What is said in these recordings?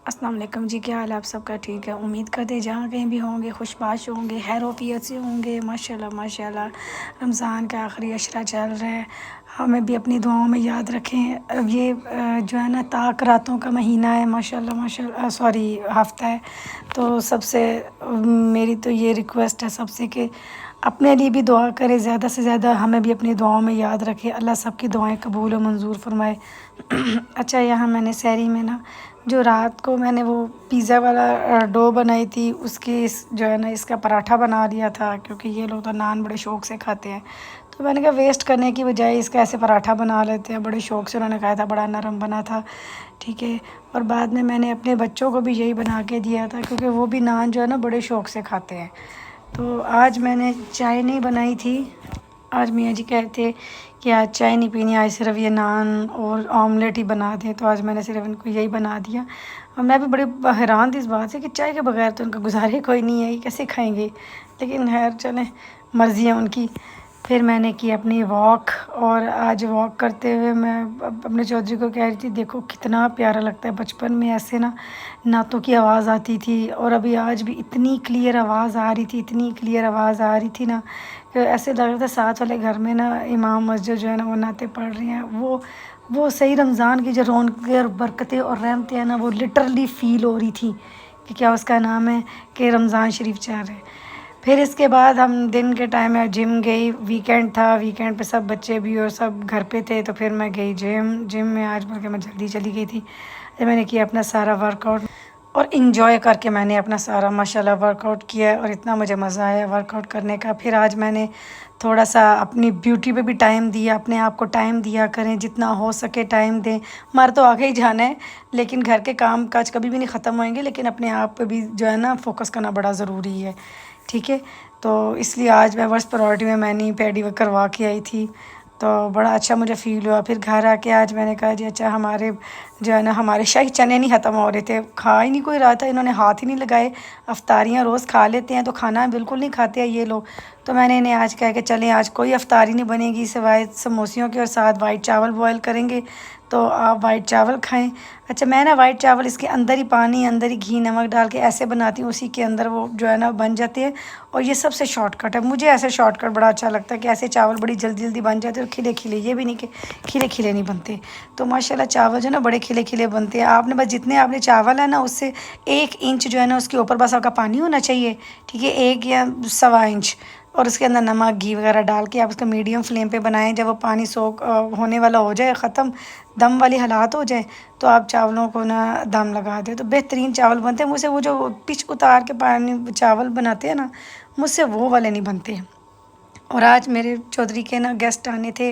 अस्सलाम वालेकुम जी, क्या हाल है आप सबका? ठीक है, उम्मीद करते हैं जहाँ कहीं भी होंगे खुशबाश होंगे, खैरोफियत से होंगे। माशाल्लाह माशाल्लाह। रमज़ान का आखिरी अशरा चल रहा है, हमें भी अपनी दुआओं में याद रखें। अब ये जो है ना ताक रातों का महीना है, माशाल्लाह माशाल्लाह, सॉरी हफ़्ता है। तो सबसे मेरी तो ये रिक्वेस्ट है सबसे कि अपने लिए भी दुआ करें, ज़्यादा से ज़्यादा हमें भी अपनी दुआओं में याद रखें। अल्लाह सबकी दुआएं कबूल और मंजूर फरमाए। अच्छा, यहाँ मैंने सहरी में ना जो रात को मैंने वो पिज़्ज़ा वाला डो बनाई थी, उसकी इस जो है ना इसका पराठा बना लिया था, क्योंकि ये लोग तो नान बड़े शौक़ से खाते हैं। तो मैंने कहा वेस्ट करने की बजाय इसका ऐसे पराठा बना लेते हैं। बड़े शौक़ से उन्होंने खाया था, बड़ा नरम बना था। ठीक है। और बाद में मैंने अपने बच्चों को भी यही बना के दिया था, क्योंकि वो भी नान जो है ना बड़े शौक़ से खाते हैं। तो आज मैंने चाय नहीं बनाई थी। आज मियाँ जी कहते थे कि आज चाय नहीं पीनी, आज सिर्फ ये नान और ऑमलेट ही बना दें। तो आज मैंने सिर्फ इनको यही बना दिया। और मैं भी बड़ी हैरान थी इस बात से कि चाय के बगैर तो उनका गुजारा ही कोई नहीं है, ये कैसे खाएंगे। लेकिन खैर चलें, मर्ज़ी है उनकी। फिर मैंने की अपनी वॉक, और आज वॉक करते हुए मैं अपने चौधरी को कह रही थी, देखो कितना प्यारा लगता है। बचपन में ऐसे ना नातों की आवाज़ आती थी, और अभी आज भी इतनी क्लियर आवाज़ आ रही थी, इतनी क्लियर आवाज़ आ रही थी ना कि ऐसे लग रहा था साथ वाले घर में ना इमाम मस्जिद जो है ना वो नाते पढ़ रही हैं। वो सही रमज़ान की जो रौनकें और बरकतें और रहमतें हैं ना, वो लिटरली फ़ील हो रही थी कि क्या उसका नाम है कि रमज़ान शरीफ चल रहा है। फिर इसके बाद हम दिन के टाइम में जिम गई। वीकेंड था, वीकेंड पे सब बच्चे भी और सब घर पे थे, तो फिर मैं गई जिम में। आज बल्कि मैं जल्दी चली गई थी। फिर मैंने किया अपना सारा वर्कआउट, और इन्जॉय करके मैंने अपना सारा माशाल्लाह वर्कआउट किया, और इतना मुझे मज़ा आया वर्कआउट करने का। फिर आज मैंने थोड़ा सा अपनी ब्यूटी पे भी टाइम दिया। अपने आप को टाइम दिया करें, जितना हो सके टाइम दें। मर तो आगे ही जाना है, लेकिन घर के काम काज कभी भी नहीं ख़त्म होएंगे, लेकिन अपने आप पे भी जो है ना फोकस करना बड़ा ज़रूरी है। ठीक है। तो इसलिए आज मैं फर्स्ट प्रायोरिटी में मैंने पेडी करवा के आई थी, तो बड़ा अच्छा मुझे फ़ील हुआ। फिर घर आके आज मैंने कहा जी अच्छा, हमारे जो है ना हमारे शाही चने नहीं ख़त्म हो रहे थे, खा ही नहीं कोई रहा था, इन्होंने हाथ ही नहीं लगाए। अफ्तारियाँ रोज़ खा लेते हैं, तो खाना बिल्कुल नहीं खाते हैं ये लोग। तो मैंने इन्हें आज कहा कि चलें आज कोई अफ्तारी नहीं बनेगी सिवाय समोसियों के, और साथ वाइट चावल बॉयल करेंगे, तो आप वाइट चावल खाएं। अच्छा, मैं ना वाइट चावल इसके अंदर ही पानी, अंदर ही घी नमक डाल के ऐसे बनाती हूँ, उसी के अंदर वो जो है ना बन जाते हैं। और ये सबसे शॉर्टकट है, मुझे ऐसे शॉर्टकट बड़ा अच्छा लगता है कि ऐसे चावल बड़ी जल्दी जल्दी बन जाते हैं, और खिले खिले, ये भी नहीं कि खिले खिले नहीं बनते। तो माशाल्लाह चावल जो है ना बड़े खिले खिले बनते हैं। आपने बस जितने आपने चावल है ना उससे 1 इंच जो है ना उसके ऊपर बस आपका पानी होना चाहिए। ठीक है, 1 या 1.25 इंच, और उसके अंदर नमक घी वगैरह डाल के आप उसका मीडियम फ्लेम पे बनाएं। जब वो पानी सोख होने वाला हो जाए, ख़त्म दम वाली हालात हो जाए, तो आप चावलों को ना दम लगा दें, तो बेहतरीन चावल बनते हैं। मुझसे वो जो पिच उतार के पानी चावल बनाते हैं ना, मुझसे वो वाले नहीं बनते। और आज मेरे चौधरी के ना गेस्ट आने थे,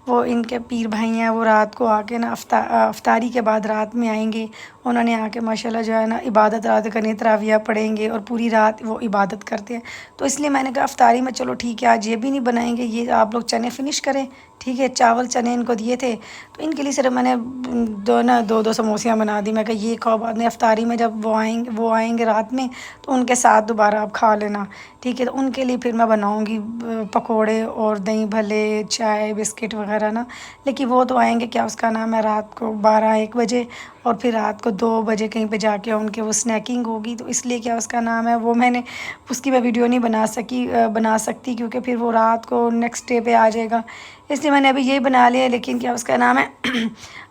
वो इनके पीर भाई हैं, वो रात को आके ना अफ्तारी के बाद रात में आएंगे। उन्होंने आके माशाल्लाह जो है ना इबादत रात करनी, तरावियाँ पढ़ेंगे, और पूरी रात वो इबादत करते हैं। तो इसलिए मैंने कहा अफ्तारी में चलो ठीक है आज ये भी नहीं बनाएंगे, ये आप लोग चने फिनिश करें। ठीक है, चावल चने इनको दिए थे, तो इनके लिए सिर्फ मैंने दो दो समोसियाँ बना दी। मैं कहा ये खाओ, बाद में अफ्तारी में जब वो आएंगे रात में, तो उनके साथ दोबारा आप खा लेना। ठीक है, तो उनके लिए फिर मैं बनाऊँगी पकोड़े और दही भल्ले, चाय बिस्किट वगैरह ना। लेकिन वो तो आएंगे क्या उसका नाम है रात को 12-1 बजे, और फिर रात को 2 बजे कहीं पे जाके उनके वो स्नैकिंग होगी। तो इसलिए क्या उसका नाम है, वो मैंने उसकी मैं वीडियो नहीं बना सकती, क्योंकि फिर वो रात को नेक्स्ट डे पे आ जाएगा। इसलिए मैंने अभी यही बना लिया। लेकिन क्या उसका नाम है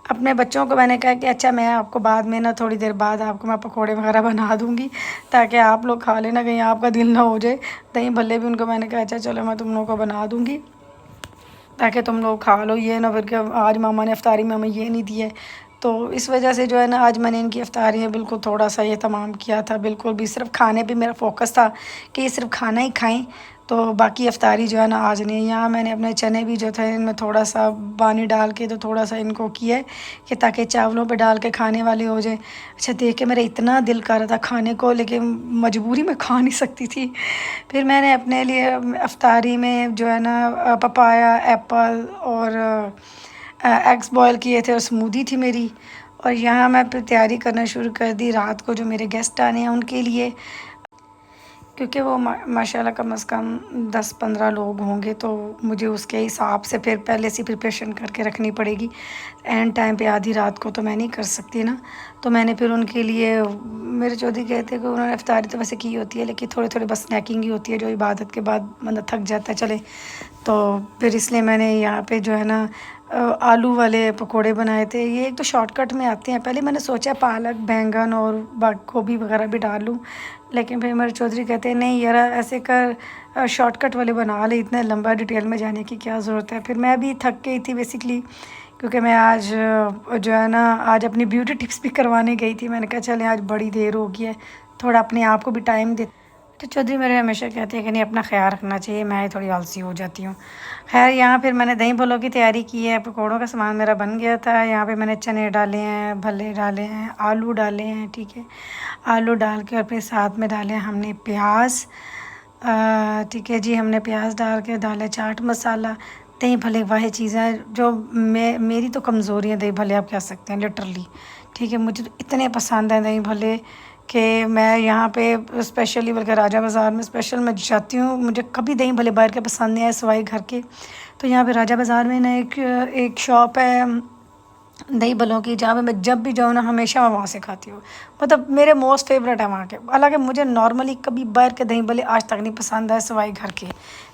अपने बच्चों को मैंने कहा कि अच्छा मैं आपको बाद में ना थोड़ी देर बाद आपको मैं पकोड़े वगैरह बना दूँगी, ताकि आप लोग खा लेना, कहीं आपका दिल ना हो जाए। दही भल्ले भी उनको मैंने कहा अच्छा चलो मैं तुम लोगों को बना दूँगी, ताकि तुम लोग खा लो। ये ना फिर कि आज मामा ने अफ्तारी में हमें ये नहीं दिया है। तो इस वजह से जो है ना आज मैंने इनकी अफ्तारी में बिल्कुल थोड़ा सा ये तमाम किया था। बिल्कुल भी सिर्फ खाने पे मेरा फोकस था कि ये सिर्फ खाना ही खाएं, तो बाकी अफ्तारी जो है ना आज नहीं। यहाँ मैंने अपने चने भी जो थे इनमें थोड़ा सा पानी डाल के तो थोड़ा सा इनको किया है कि ताकि चावलों पे डाल के खाने वाले हो जाए। अच्छा, देख के मेरा इतना दिल कर रहा था खाने को, लेकिन मजबूरी में खा नहीं सकती थी। फिर मैंने अपने लिए अफ्तारी में जो है ना पपाया, एप्पल और एग्स बॉयल किए थे, और स्मूदी थी मेरी। और यहाँ मैं फिर तैयारी करना शुरू कर दी रात को जो मेरे गेस्ट आने हैं उनके लिए। क्योंकि वो माशाल्लाह कम से कम 10-15 लोग होंगे, तो मुझे उसके हिसाब से फिर पहले से प्रिपरेशन करके रखनी पड़ेगी। एंड टाइम पे आधी रात को तो मैं नहीं कर सकती ना। तो मैंने फिर उनके लिए, मेरे चौधरी कहते हैं कि उन्होंने इफ्तारी तो वैसे की होती है, लेकिन थोड़े थोड़े बस स्नैकिंग ही होती है, जो इबादत के बाद बंदा थक जाता है चले। तो फिर इसलिए मैंने यहाँ पे जो है ना आलू वाले पकोड़े बनाए थे। ये एक तो शॉर्टकट में आते हैं। पहले मैंने सोचा पालक, बैंगन और गोभी वगैरह भी डाल लूँ, लेकिन फिर मेरे चौधरी कहते हैं नहीं यार ऐसे कर, शॉर्टकट वाले बना ले, इतना लंबा डिटेल में जाने की क्या ज़रूरत है। फिर मैं भी थक गई थी बेसिकली, क्योंकि मैं आज जो है ना आज अपनी ब्यूटी टिप्स भी करवाने गई थी। मैंने कहा चलें आज बड़ी देर हो गई है, थोड़ा अपने आप को भी टाइम दे। तो चौधरी मेरे हमेशा कहते हैं कि नहीं अपना ख्याल रखना चाहिए, मैं थोड़ी आलसी हो जाती हूँ। खैर यहाँ फिर मैंने दही भल्लों की तैयारी की है, पकौड़ों का सामान मेरा बन गया था। यहाँ पे मैंने चने डाले हैं, भल्ले डाले हैं, आलू डाले हैं, ठीक है। आलू डाल के और फिर साथ में डाले हमने प्याज, ठीक है जी। हमने प्याज डाल के डाले चाट मसाला। दही भल्ले वही चीज़ है जो मेरी तो कमज़ोरी है, दही भल्ले आप कह सकते हैं लिटरली, ठीक है। मुझे तो इतने पसंद हैं दही भल्ले कि मैं यहाँ पे स्पेशली बल्कि राजा बाज़ार में स्पेशल मैं जाती हूँ। मुझे कभी दही भल्ले बाहर के पसंद नहीं आए सिवाय घर के। तो यहाँ पे राजा बाज़ार में ना एक शॉप है दही भल्लों की, जहाँ पे मैं जब भी जाऊँ ना हमेशा मैं वहाँ से खाती हूँ। मतलब मेरे मोस्ट फेवरेट है वहाँ के। हालांकि मुझे नॉर्मली कभी बाहर के दही भल्ले आज तक नहीं पसंद आए सिवाय घर के।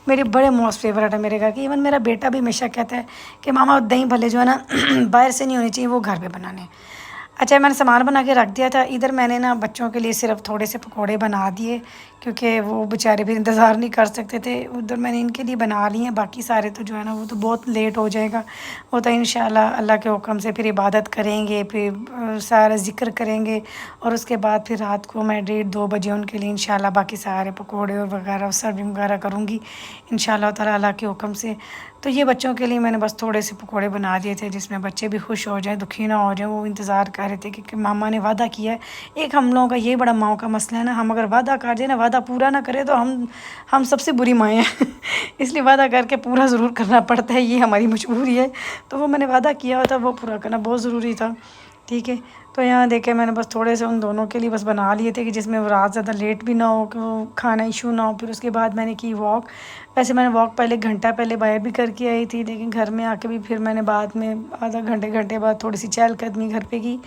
मेरे बड़े मोस्ट फेवरेट है मेरे घर के। इवन मेरा बेटा भी हमेशा कहता है कि मामा दही भल्ले जो है ना बाहर से नहीं होने चाहिए, वो घर पे बनाने। अच्छा मैंने सामान बना के रख दिया था। इधर मैंने ना बच्चों के लिए सिर्फ थोड़े से पकोड़े बना दिए, क्योंकि वो बेचारे भी इंतज़ार नहीं कर सकते थे। उधर मैंने इनके लिए बना लिए हैं, बाकी सारे तो जो है ना वो तो बहुत लेट हो जाएगा। वो तो इंशाल्लाह अल्लाह के हुक्म से फिर इबादत करेंगे, फिर सारा ज़िक्र करेंगे, और उसके बाद फिर रात को मैं 1:30-2 बजे उनके लिए इंशाल्लाह बाकी सारे पकोड़े और वगैरह सर्विंग वगैरह करूँगी इंशाल्लाह ताला अल्लाह के हुक्म से। तो ये बच्चों के लिए मैंने बस थोड़े से पकोड़े बना दिए थे, जिसमें बच्चे भी खुश हो जाएं, दुखी ना हो जाएं। वो इंतज़ार कर रहे थे कि मामा ने वादा किया है। एक हम लोगों का ये बड़ा माओ का मसला है ना, हम अगर वादा कर दें ना, वादा पूरा ना करें तो हम सबसे बुरी माएँ हैं इसलिए वादा करके पूरा ज़रूर करना पड़ता है, ये हमारी मजबूरी है। तो वो मैंने वादा किया हुआ था, वो पूरा करना बहुत ज़रूरी था, ठीक है। तो यहाँ देखे मैंने बस थोड़े से उन दोनों के लिए बस बना लिए थे कि जिसमें वो रात ज़्यादा लेट भी ना हो, कि वो खाना इशू ना हो। फिर उसके बाद मैंने की वॉक। वैसे मैंने वॉक पहले घंटा पहले बाहर भी करके आई थी, लेकिन घर में आके भी फिर मैंने बाद में आधा घंटे बाद थोड़ी सी चहलकदमी घर पे की।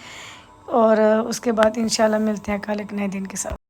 और उसके बाद इंशाल्लाह मिलते हैं कल एक नए दिन के साथ।